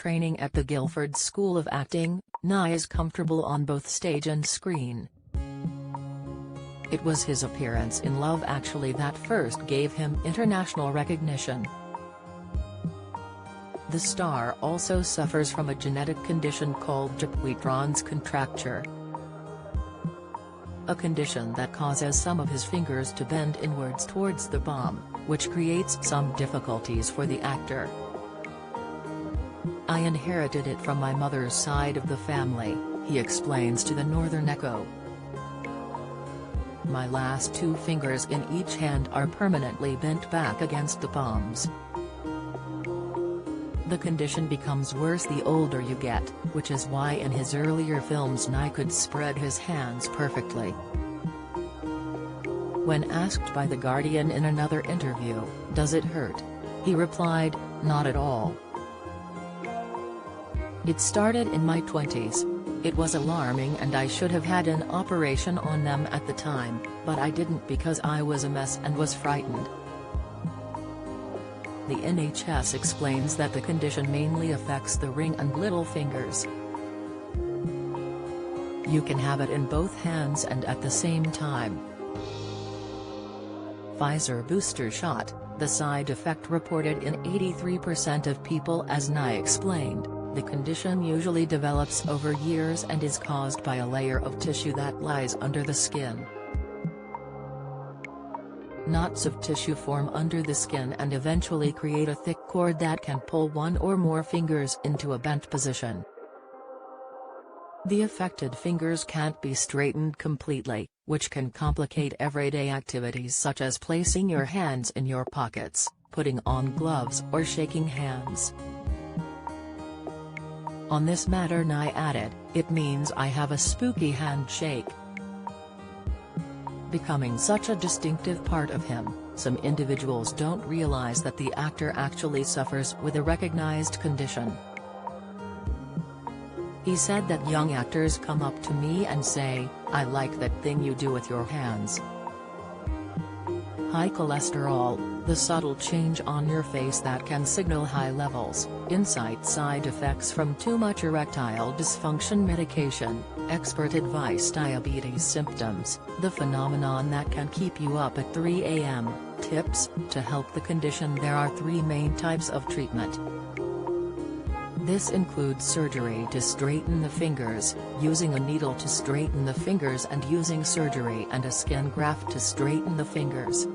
training at the Guildford School of Acting, Nighy is comfortable on both stage and screen. It was his appearance in Love Actually that first gave him international recognition. The star also suffers from a genetic condition called Dupuytren's contracture, a condition that causes some of his fingers to bend inwards towards the palm, which creates some difficulties for the actor. "I inherited it from my mother's side of the family," he explains to the Northern Echo. "My last two fingers in each hand are permanently bent back against the palms. The condition becomes worse the older you get, which is why in his earlier films Nighy could spread his hands perfectly." When asked by The Guardian in another interview, "Does it hurt?" he replied, "Not at all. It started in my 20s. It was alarming and I should have had an operation on them at the time, but I didn't because I was a mess and was frightened." The NHS explains that the condition mainly affects the ring and little fingers. "You can have it in both hands and at the same time." Pfizer booster shot, the side effect reported in 83% of people. As Nighy explained, the condition usually develops over years and is caused by a layer of tissue that lies under the skin. Knots of tissue form under the skin and eventually create a thick cord that can pull one or more fingers into a bent position. The affected fingers can't be straightened completely, which can complicate everyday activities such as placing your hands in your pockets, putting on gloves or shaking hands. On this matter, Nighy added, "It means I have a spooky handshake." Becoming such a distinctive part of him, some individuals don't realize that the actor actually suffers with a recognized condition. He said that young actors come up to me and say, "I like that thing you do with your hands." High cholesterol, the subtle change on your face that can signal high levels, insight side effects from too much erectile dysfunction medication, expert advice diabetes symptoms, the phenomenon that can keep you up at 3 a.m., tips. To help the condition there are three main types of treatment. This includes surgery to straighten the fingers, using a needle to straighten the fingers and using surgery and a skin graft to straighten the fingers.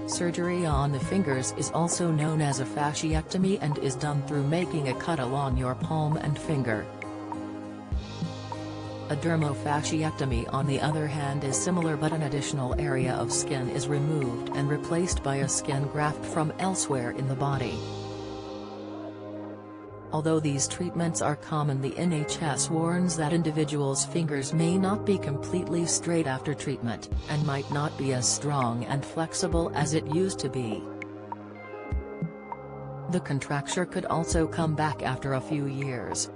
Surgery on the fingers is also known as a fasciectomy and is done through making a cut along your palm and finger. A dermofasciectomy on the other hand is similar, but an additional area of skin is removed and replaced by a skin graft from elsewhere in the body. Although these treatments are common, the NHS warns that individuals' fingers may not be completely straight after treatment, and might not be as strong and flexible as it used to be. The contracture could also come back after a few years.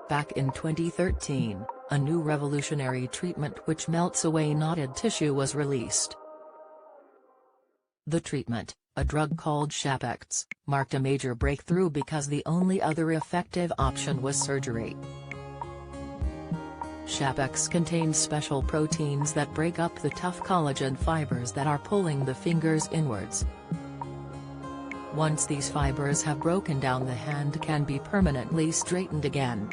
Back in 2013, a new revolutionary treatment which melts away knotted tissue was released. The treatment, a drug called Shapex, marked a major breakthrough because the only other effective option was surgery. Shapex contains special proteins that break up the tough collagen fibers that are pulling the fingers inwards. Once these fibers have broken down, the hand can be permanently straightened again.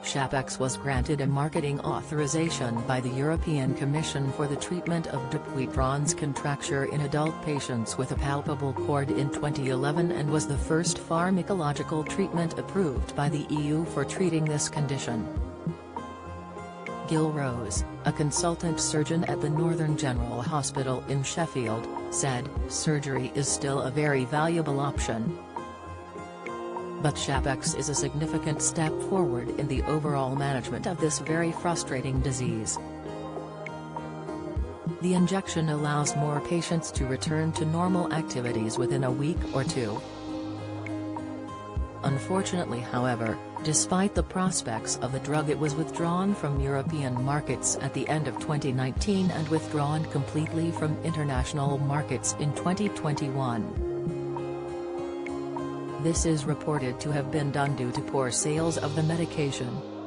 Shapex was granted a marketing authorization by the European Commission for the treatment of Dupuytren's contracture in adult patients with a palpable cord in 2011 and was the first pharmacological treatment approved by the EU for treating this condition. Gil Rose, a consultant surgeon at the Northern General Hospital in Sheffield, said, "Surgery is still a very valuable option. But Shapex is a significant step forward in the overall management of this very frustrating disease. The injection allows more patients to return to normal activities within a week or two." Unfortunately, however, despite the prospects of the drug, it was withdrawn from European markets at the end of 2019 and withdrawn completely from international markets in 2021. This is reported to have been done due to poor sales of the medication.